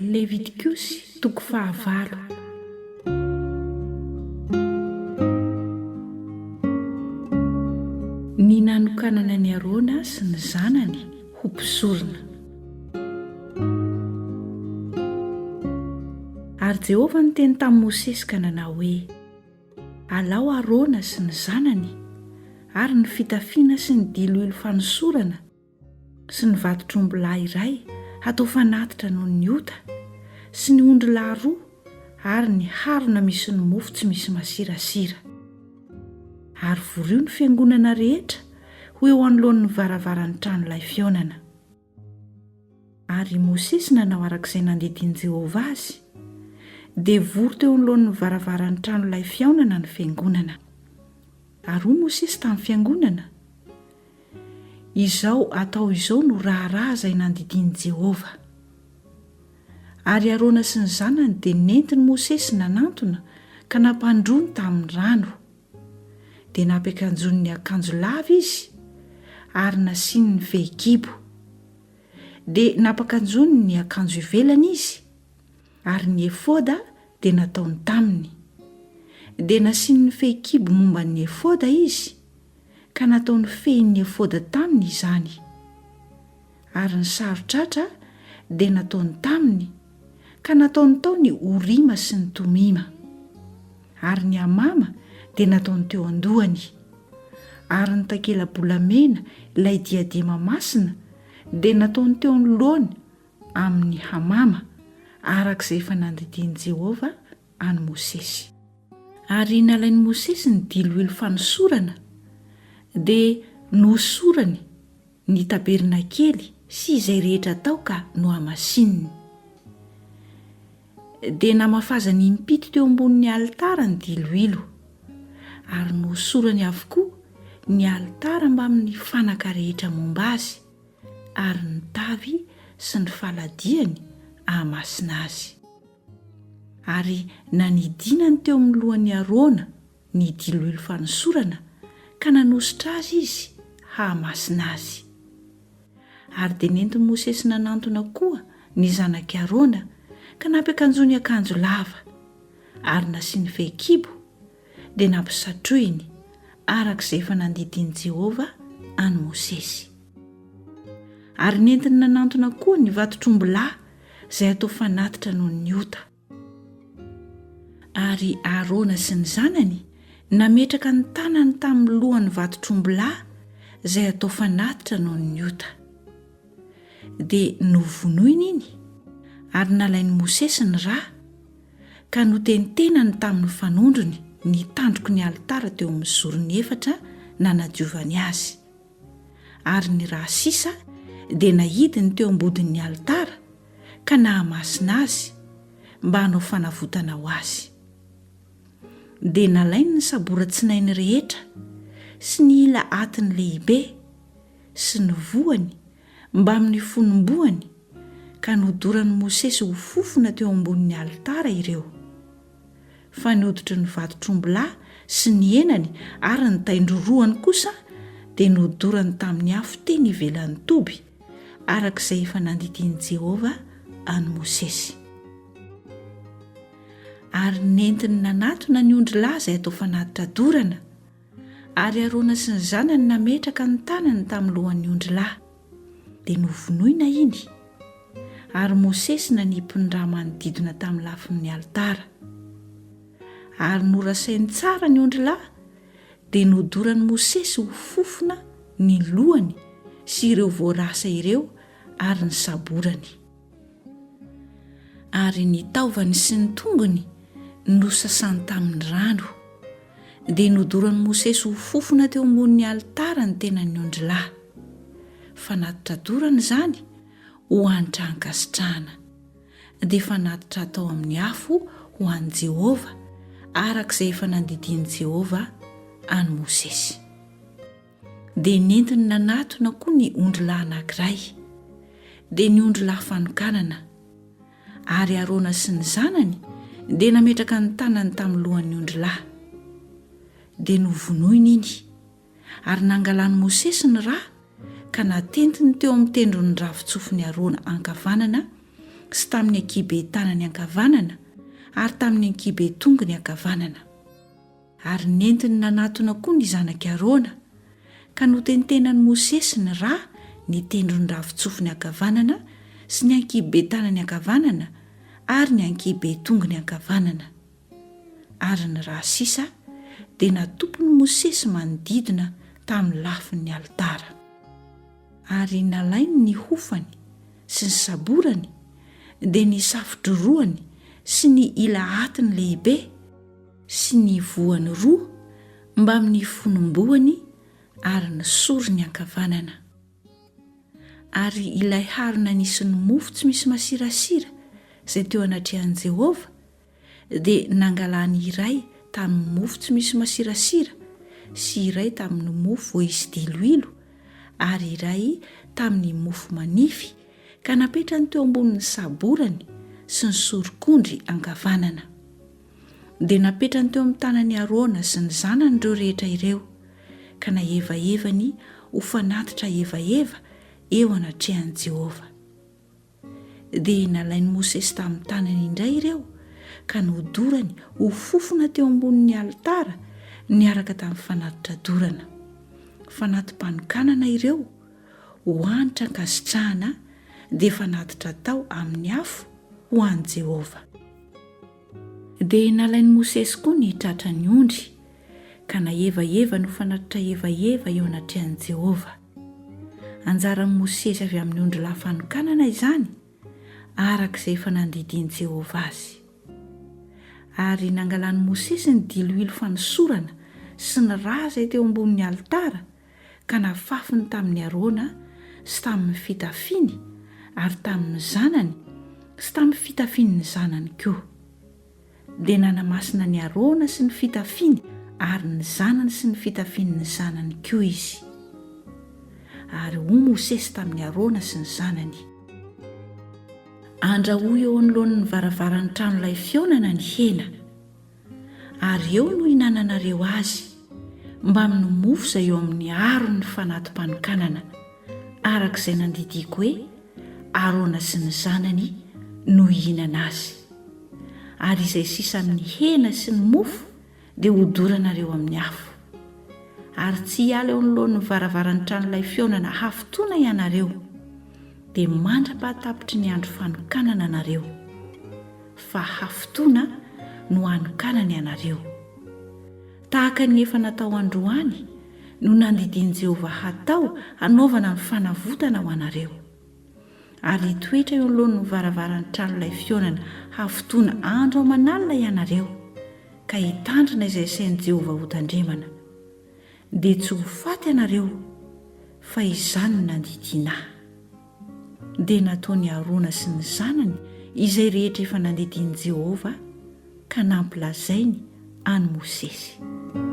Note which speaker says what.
Speaker 1: Levitikosy toko 19. Ny nanokanana ny Arona sy ny zanany ho mpisorona. Ary Jehovah niteny tamin'i Mosesy ka nanao hoe: Alao Arona sy ny zanany, ary ny fitafiana sy ny diloilo fanosorana sy ny vantotr'ombilahy iray hatao fanatitra noho ny ota, sy ny ondrilahy roa, ary ny harona misy ny mofo tsy misy masirasira. Ary vorio ny fiangonana rehetra ho eo anoloan'ny varavaran'ny trano-lay fionana. Ary Mosesy nanao arak'izay nandidian'i Jehovah azy, dia vory teo anoloan'ny varavaran'ny trano-lay fionana ny fiangonana. Ary hoy Mosesy tamin'ny fiangonana: izao hatao izao no raharaha izay nandidian'i Jehovah. Ary Arona sy ny zanany dia nentin'i Mosesy nanantona ka nampandrony tamin'ny rano, dia nampiakanjony ny akanjo lava izy ary nasiany ny fehin-kibo, dia nampakanjony ny akanjo ivelany izy, ary ny efoda dia nataony tamin'ny, dia nasiany ny fehin-kibo momba ny efoda izy, ka nataony fehin'ny efoda tamin'ny izany. Ary ny sarotratra dia nataony tamin'ny, ka nataony tao ny orima sy ny tomima. Ary ny amama dia nataony teo andohany. Ary ny takela-bolamena ilay diadema masina dia nataony teo anoloany amin'ny hamama, arak'izay efa nandidian'i Jehovah any Mosesy. Ary nalain'i Mosesy ny diloilo fanosorana dia nosorany ny tabernakely sy izay rehetra tao ka no hamasininy. Dia namafaza ny impito teo ambonin'ny alitara ny diloilo, ary nosorany avokoa ny alitara mba amin'ny fanaka rehetra momba azy, ary ny tavy sy ny faladiany hahamasina azy. Ary nandidian'i teo amin'ny lohan'ny Arona ny diloilo fanosorana ka nanositra azy izy hahamasina azy. Ary dia nentin'i Mosesy nanantona koa ny zanaky Arona ka nampiakanjony akanjo lava, ary nasiany fehin-kibo, dia nampisatroiny arak'izay efa nandidian'i Jehovah any Mosesy. Ary nentiny nanantona koa ny vantotr'ombilahy izay atao fanatitra noho ny ota. Ary Arona sy ny zanany nametraka ny tanany tamin'ny lohan'ny vantotr'ombilahy izay atao fanatitra noho ny ota. Dia novonoiny iny, ary nalain'i Mosesy ny rà, ka notentenany tamin'ny fanondrony ny tandroky ny alitara teo amin'ny zorony efatra nanadiovany azy. Ary ny rà sisa dia nahidiny teo ambodin'ny alitara ka nahamasina azy mba hanao fanavotana ho azy. Dia nalainy ny saboratsinainy rehetra sy ny ila atiny lehibe sy ny voany mba amin'ny fonomboany, ka nodoran'i Mosesy ho fofona teo ambonin'ny alitara ireo. Fa nioditry ny vantotr'ombilahy sy ny henany ary ny taindroroany kosa dia nodorany tamin'ny afo teny ivelan'ny toby, arak'izay efa nandidian'i Jehovah any Mosesy. Ary nentiny nanatona ny ondrilahy izay atao fanatitra dorana, ary Arona sy ny zanany nametraka ny tanany tamin'ny lohan'ny ondrilahy, dia novonoina iny. Ary Mosesy nanipy ny raha manodidina tamin'ny lafin'ny alitara. Ary norasainy tsara ny ondrilahy, dia nodoran'i Mosesy ho fofona ny lohany sy ireo voarasa ireo ary ny saborany. Ary ny taovany sy ny tongony nosasany tamin'ny rano, dia nodoran'i Mosesy ho fofona teo ambonin'ny alitara ny tenan'ny ondrilahy. Fanatitra dorana izany ho hanitra hankasitrahana, dia fanatitra atao amin'ny afo ho an'i Jehovah, arak'izay efa nandidian'i Jehovah any Mosesy. Dia nentiny nanatona koa ny ondrilahy anankiray, dia ny ondrilahy fanokanana. Ary Arona sy ny zanany dia nametraka ny tanany tamin'ny lohan'ny ondrilahy, dia novonoiny iny. Ary nangalan'i Mosesy ny rà, ka natentiny teo amin'ny tendron'ny ravitsofiny Arona ankavanana sy tamin'ny ankibe tanany ankavanana ary tamin'ny ankibe tongony ankavanana. Ary nentiny nanatona koa ny zanaky Arona ka notentenan'i Mosesy ny rà ny tendrony ravitsofiny ankavanana sy ny ankibe tanany ankavanana ary ny ankibe tongony ankavanana. Ary ny rà sisa dia natompony Mosesy manodidina tamin'ny lafin'ny alitara. Ary nalainy ny hofany sy ny saborany dia ny safidroroany sy ny ila atiny lehibe sy ny voany roa mba amin'ny fonomboany ary ny sorony ankavanana. Ary ilay harona nisy ny mofo tsy misy masirasira izay teo anatrehan'i Jehovah dia nangalany iray tamin'ny mofo tsy misy masirasira sy iray tamin'ny mofo voaisy diloilo ary iray tamin'ny mofo manify ka napetrany teo ambonin'ny saborany sy ny sorokondry ankavanana. Dia napetrany teo amin'ny tanan'i Arona sy ny zanany ireo rehetra ireo ka nahevaevany ho fanatitra hevaeva eo anatrehan'i Jehovah. Dia nalain'i Mosesy tamin'ny tanany indray ireo ka nodorany ho fofona teo ambonin'ny alitara niaraka tamin'ny fanatitra dorana. Fanatim-panokanana ireo ho hanitra ankasitrahana dia fanatitra tao amin'ny afo ho an'i Jehovah. Dia nalain'i Mosesy koa ny tratrany ondry ka nahevaeva no fanatitra hevaeva eo anatrehan'i Jehovah. Anjaran'i Mosesy avy amin'ny ondrilahy fanokanana izany araka izay efa nandidian'i Jehovah azy. Ary nangalan'i Mosesy ny diloilo fanosorana sy ny rà izay teo ambonin'ny alitara ka nafafiny tamin'ny Arona sy tamin'ny fitafiny ary tamin'ny zanany sy tamin'ny fitafian'ny zanany koa. Dia nanamasina ny Arona sy ny fitafiny ary ny zanany sy ny fitafian'ny zanany koa izy. Ary ho Mosesy tamin'ny Arona sy ny zanany: andrahoy eo anoloan'ny varavaran'ny trano-lay fionana ny hena, ary eo no hinananareo azy mba amin'ny mofo izay eo amin'ny aron'ny fanatim-panokanana, araka izay nandidiko hoe Arona sy ny zanany no hihinana azy. Ary izay sisa amin'ny hena sy ny mofo dia hodoranareo amin'ny afo. Ary tsy hiala eo anoloan'ny varavaran'ny trano-lay fionana hafitoana ianareo, dia mandra-pahatapitry ny andro fanokanana anareo, fa hafitoana no hanokanana ianareo. Tahaka ny efa natao androany no nandidian'i Jehovah hatao hanaovana ny fanavotana ho anareo. Ary hitoetra eo anoloan'ny varavaran'ny trano-lay fionana hafitoana andro aman'alina ianareo ka hitandrina izay sain'i Jehovah ho tandremana. Dia tsy ho faty ianareo fa izany no nandidian'ahy. Dia nataony Arona sy ny zanany izay rehetra efa nandidian'i Jehovah ka nampilazainy an'i Mosesy.